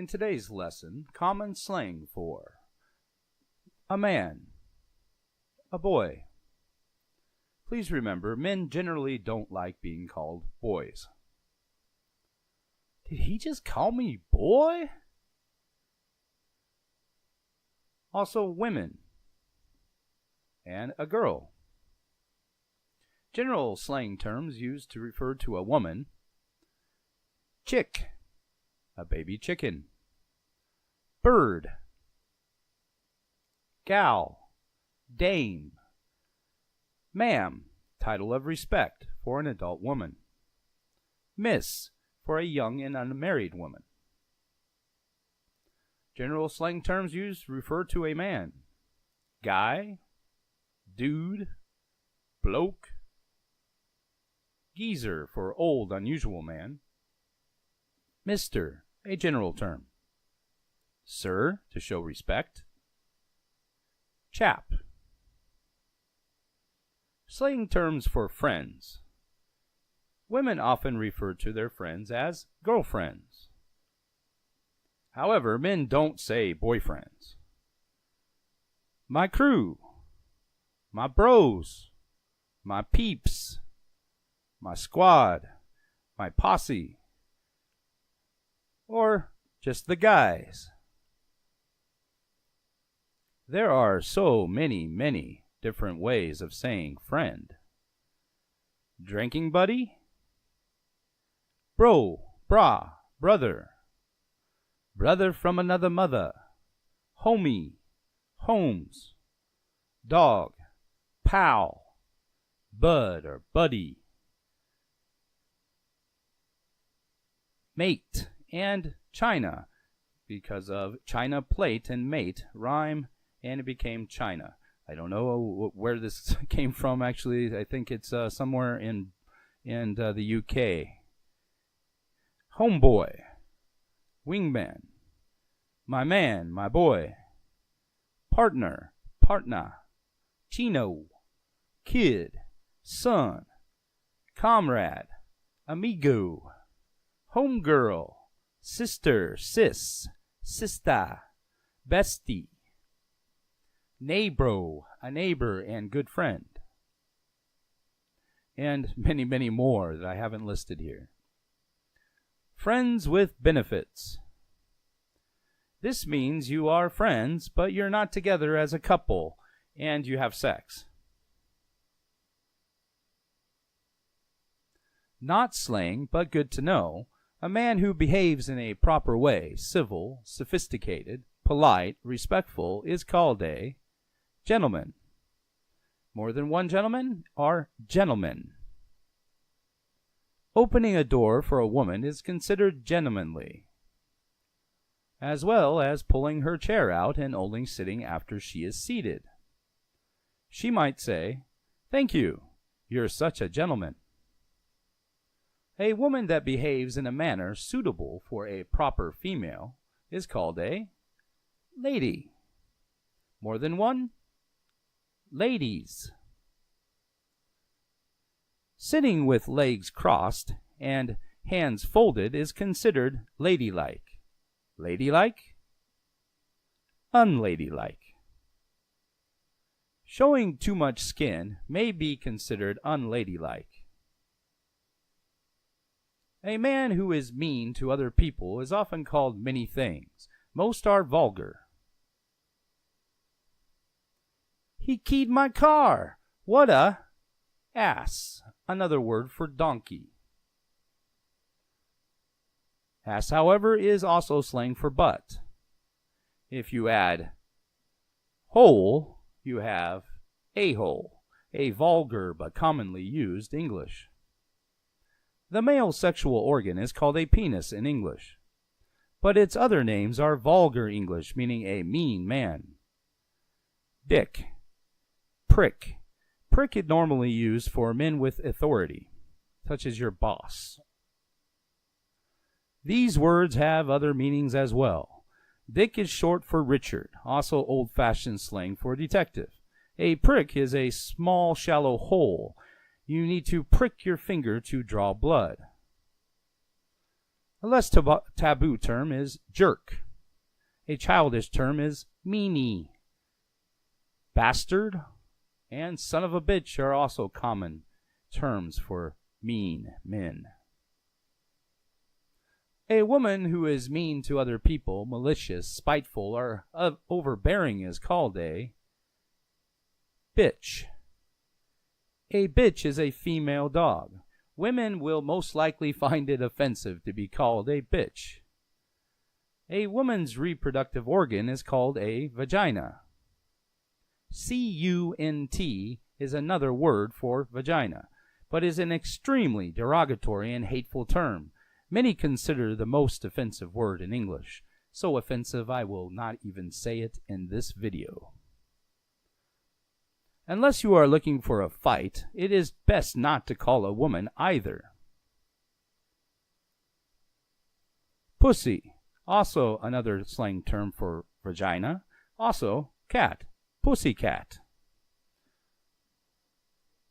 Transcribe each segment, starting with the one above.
In today's lesson, common slang for a man, a boy. Please remember, men generally don't like being called boys. Did he just call me boy? Also, women and a girl. General slang terms used to refer to a woman: chick, a baby chicken; bird, gal, dame; ma'am, title of respect for an adult woman; miss, for a young and unmarried woman. General slang terms used refer to a man: guy, dude, bloke; geezer for old, unusual man; Mr., a general term; sir, to show respect; chap. Slang terms for friends. Women often refer to their friends as girlfriends. However, men don't say boyfriends. My crew, my bros, my peeps, my squad, my posse, or just the guys. There are so many different ways of saying friend. Drinking buddy, bro, brah, brother, brother from another mother, homie, homes, dog, pal, bud or buddy, mate, and China, because of China plate and mate rhyme, and it became China. I don't know where this came from, actually. I think it's somewhere in the UK. Homeboy, wingman, my man, my boy, partner, partner, chino, kid, son, comrade, amigo, homegirl, sister, sis, sista, bestie, neighbro, a neighbor and good friend, and many more that I haven't listed here. Friends with benefits. This means you are friends, but you're not together as a couple, and you have sex. Not slang, but good to know. A man who behaves in a proper way, civil, sophisticated, polite, respectful, is called a gentleman. More than one gentleman are gentlemen. Opening a door for a woman is considered gentlemanly, as well as pulling her chair out and only sitting after she is seated. She might say, "Thank you, you're such a gentleman." A woman that behaves in a manner suitable for a proper female is called a lady. More than one? Ladies. Sitting with legs crossed and hands folded is considered ladylike. Ladylike? Unladylike. Showing too much skin may be considered unladylike. A man who is mean to other people is often called many things. Most are vulgar. He keyed my car. What a ass. Another word for donkey. Ass, however, is also slang for butt. If you add hole, you have a-hole, a vulgar but commonly used English. The male sexual organ is called a penis in English, but its other names are vulgar English, meaning a mean man. Dick, prick. Prick is normally used for men with authority, such as your boss. These words have other meanings as well. Dick is short for Richard, also old-fashioned slang for detective. A prick is a small, shallow hole. You need to prick your finger to draw blood. A less taboo term is jerk. A childish term is meanie. Bastard and son of a bitch are also common terms for mean men. A woman who is mean to other people, malicious, spiteful, or overbearing is called a bitch. A bitch is a female dog. Women will most likely find it offensive to be called a bitch. A woman's reproductive organ is called a vagina. cunt is another word for vagina, but is an extremely derogatory and hateful term. Many consider the most offensive word in English. So offensive I will not even say it in this video. Unless you are looking for a fight, it is best not to call a woman either. Pussy, also another slang term for vagina. Also cat, pussycat.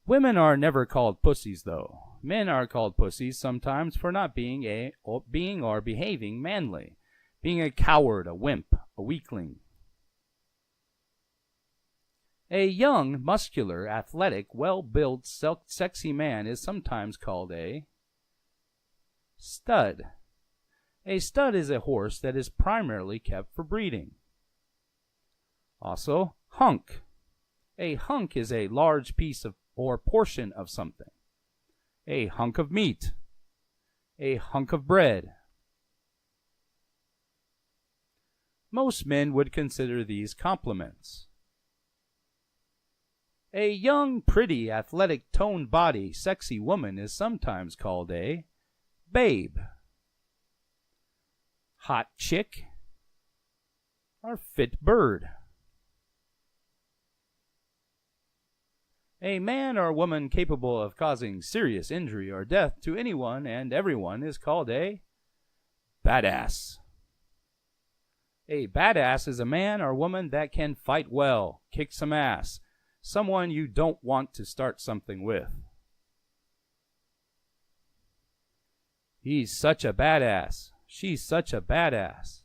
Women are never called pussies, though. Men are called pussies sometimes for not being or behaving manly, being a coward, a wimp, a weakling. A young, muscular, athletic, well-built, sexy man is sometimes called a stud. A stud is a horse that is primarily kept for breeding. Also, hunk. A hunk is a large piece of or portion of something. A hunk of meat. A hunk of bread. Most men would consider these compliments. A young, pretty, athletic, toned body, sexy woman is sometimes called a babe. Hot chick or fit bird. A man or woman capable of causing serious injury or death to anyone and everyone is called a badass. A badass is a man or woman that can fight well, kick some ass, someone you don't want to start something with. He's such a badass. She's such a badass.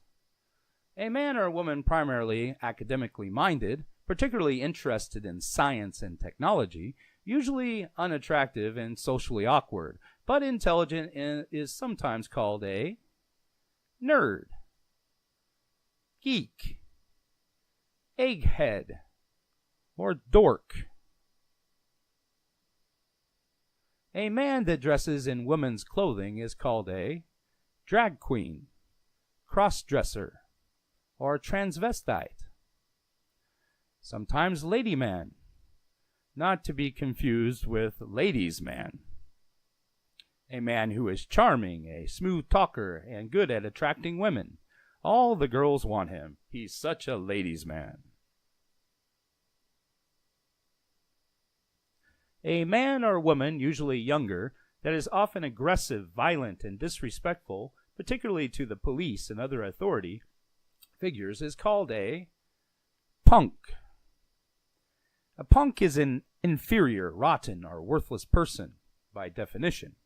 A man or woman primarily academically minded, particularly interested in science and technology, usually unattractive and socially awkward, but intelligent is sometimes called a nerd, geek, egghead, or dork. A man that dresses in women's clothing is called a drag queen, cross-dresser, or transvestite. Sometimes lady man, not to be confused with ladies man. A man who is charming, a smooth talker, and good at attracting women. All the girls want him. He's such a ladies man. A man or woman, usually younger, that is often aggressive, violent, and disrespectful, particularly to the police and other authority figures, is called a punk. A punk is an inferior, rotten, or worthless person, by definition.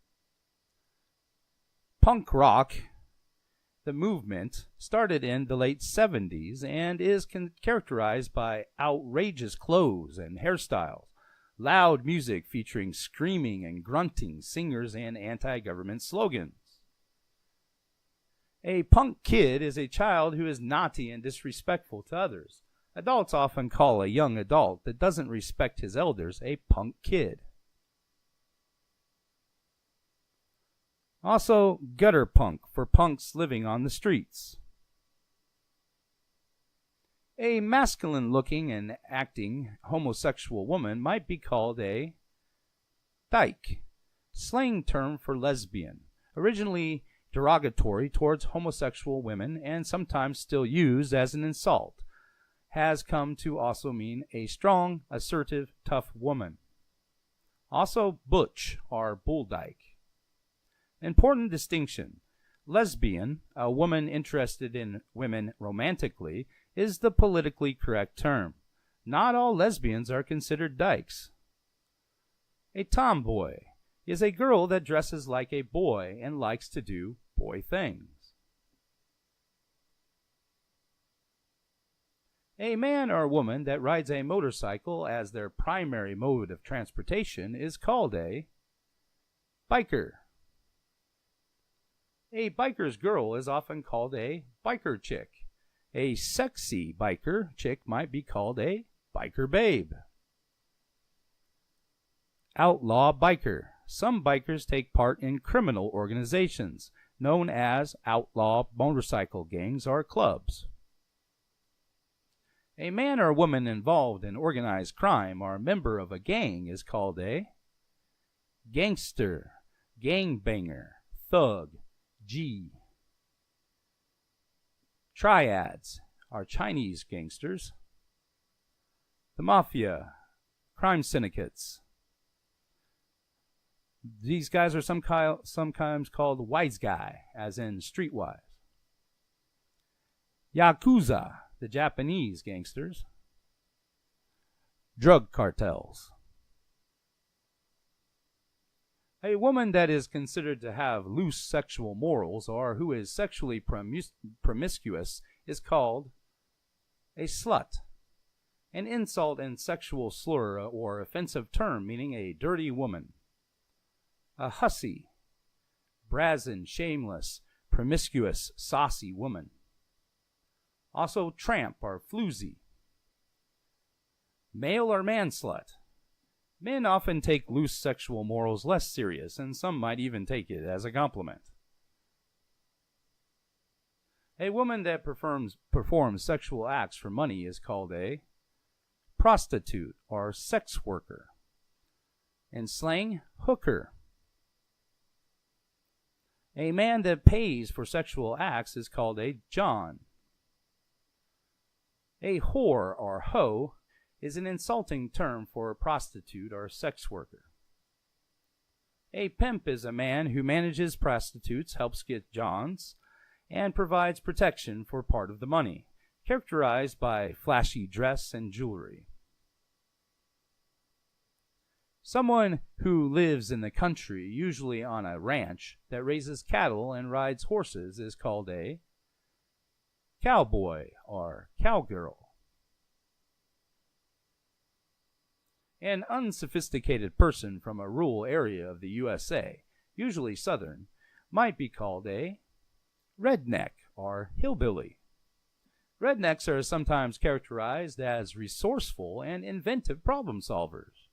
Punk rock, the movement, started in the late 70s and is characterized by outrageous clothes and hairstyles, loud music featuring screaming and grunting singers, and anti-government slogans. A punk kid is a child who is naughty and disrespectful to others. Adults often call a young adult that doesn't respect his elders a punk kid. Also, gutter punk for punks living on the streets. A masculine-looking and acting homosexual woman might be called a dyke, slang term for lesbian, originally derogatory towards homosexual women and sometimes still used as an insult, has come to also mean a strong, assertive, tough woman. Also, butch or bull dyke. Important distinction. Lesbian, a woman interested in women romantically, is the politically correct term. Not all lesbians are considered dykes. A tomboy is a girl that dresses like a boy and likes to do boy things. A man or woman that rides a motorcycle as their primary mode of transportation is called a biker. A biker's girl is often called a biker chick. A sexy biker chick might be called a biker babe. Outlaw biker. Some bikers take part in criminal organizations known as outlaw motorcycle gangs or clubs. A man or woman involved in organized crime or a member of a gang is called a gangster, gangbanger, thug, G. Triads are Chinese gangsters. The mafia, crime syndicates. These guys are sometimes called wise guy, as in streetwise. Yakuza, the Japanese gangsters. Drug cartels. A woman that is considered to have loose sexual morals or who is sexually promiscuous is called a slut, an insult and sexual slur or offensive term meaning a dirty woman. A hussy, brazen, shameless, promiscuous, saucy woman. Also tramp or floozy. Male or man slut. Men often take loose sexual morals less serious, and some might even take it as a compliment. A woman that performs sexual acts for money is called a prostitute or sex worker. In slang, hooker. A man that pays for sexual acts is called a John. A whore or hoe is an insulting term for a prostitute or sex worker. A pimp is a man who manages prostitutes, helps get Johns, and provides protection for part of the money, characterized by flashy dress and jewelry. Someone who lives in the country, usually on a ranch that raises cattle and rides horses, is called a cowboy or cowgirl. An unsophisticated person from a rural area of the USA, usually southern, might be called a redneck or hillbilly. Rednecks are sometimes characterized as resourceful and inventive problem solvers.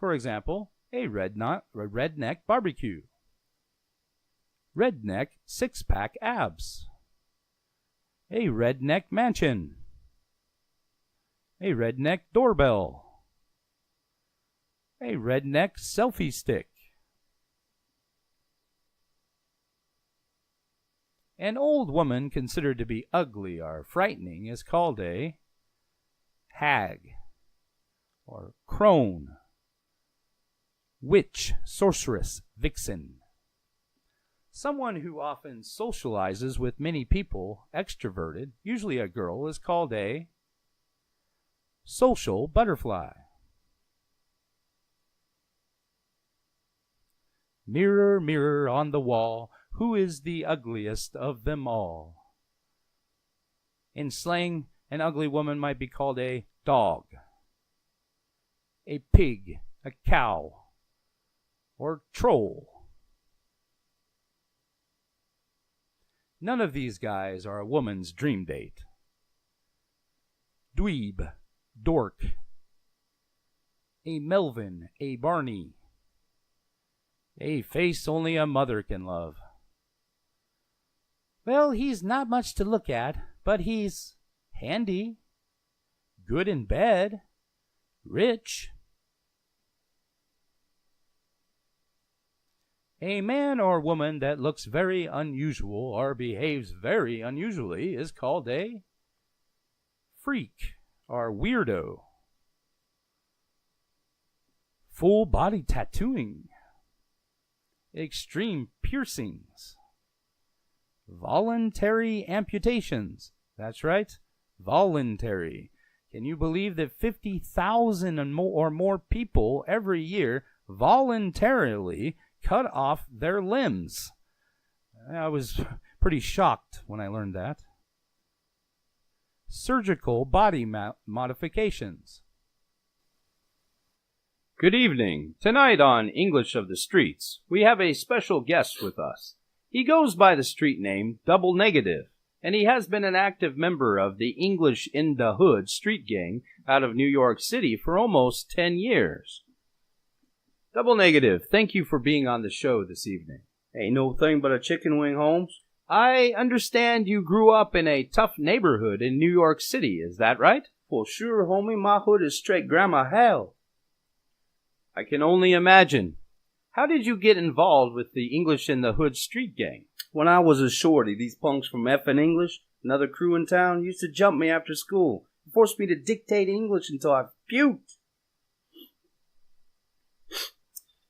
For example, a redneck barbecue. Redneck six-pack abs. A redneck mansion. A redneck doorbell. A redneck selfie stick. An old woman considered to be ugly or frightening is called a hag or crone. Witch, sorceress, vixen. Someone who often socializes with many people, extroverted, usually a girl, is called a social butterfly. Mirror, mirror on the wall, who is the ugliest of them all? In slang, an ugly woman might be called a dog, a pig, a cow, or troll. None of these guys are a woman's dream date. Dweeb, dork, a Melvin, a Barney, a face only a mother can love. Well, he's not much to look at, but he's handy, good in bed, rich. A man or woman that looks very unusual or behaves very unusually is called a freak or weirdo. Full body tattooing. Extreme piercings. Voluntary amputations. That's right, voluntary. Can you believe that 50,000 or more people every year voluntarily cut off their limbs? I was pretty shocked when I learned that. Surgical body modifications. Good evening. Tonight on English of the Streets, we have a special guest with us. He goes by the street name Double Negative, and he has been an active member of the English in the Hood street gang out of New York City for almost 10 years. Double Negative, thank you for being on the show this evening. Ain't no thing but a chicken wing, Holmes. I understand you grew up in a tough neighborhood in New York City, is that right? Well, sure, homie, my hood is straight grandma hell. I can only imagine. How did you get involved with the English in the Hood street gang? When I was a shorty, these punks from F&, another crew in town, used to jump me after school and force me to dictate English until I puked.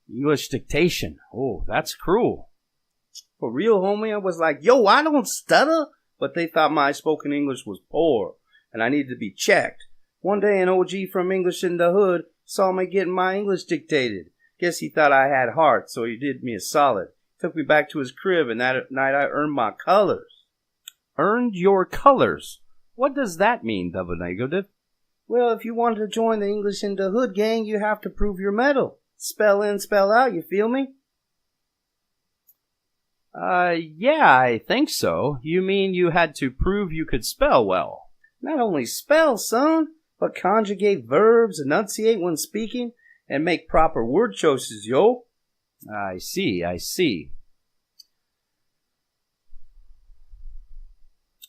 English dictation. Oh, that's cruel. For real, homie, I was like, yo, I don't stutter. But they thought my spoken English was poor, and I needed to be checked. One day, an OG from English in the Hood saw me getting my English dictated. Guess he thought I had heart, so he did me a solid. Took me back to his crib, and that night I earned my colors. Earned your colors? What does that mean, Double Negative? Well, if you wanted to join the English in the Hood gang, you have to prove your mettle. Spell in, spell out, you feel me? Yeah, I think so. You mean you had to prove you could spell well? Not only spell, son, but conjugate verbs, enunciate when speaking, and make proper word choices, yo. I see.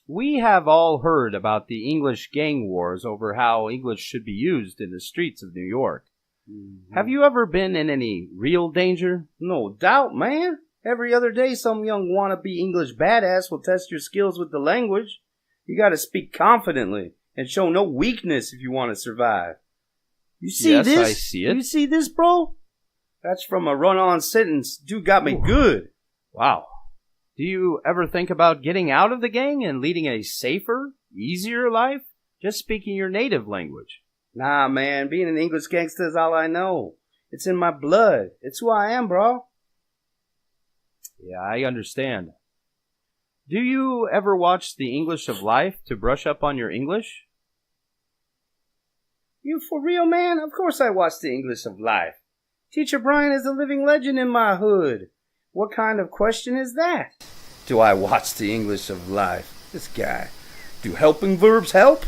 We have all heard about the English gang wars over how English should be used in the streets of New York. Mm-hmm. Have you ever been in any real danger? No doubt, man. Every other day, some young wannabe English badass will test your skills with the language. You gotta speak confidently and show no weakness if you want to survive. You see yes, this? I see it. You see this, bro? That's from a run-on sentence. Dude got me good. Wow. Do you ever think about getting out of the gang and leading a safer, easier life? Just speaking your native language. Nah, man. Being an English gangster is all I know. It's in my blood. It's who I am, bro. Yeah, I understand. Do you ever watch The English of Life to brush up on your English? You for real, man? Of course I watch The English of Life. Teacher Brian is a living legend in my hood. What kind of question is that? Do I watch The English of Life? This guy. Do helping verbs help?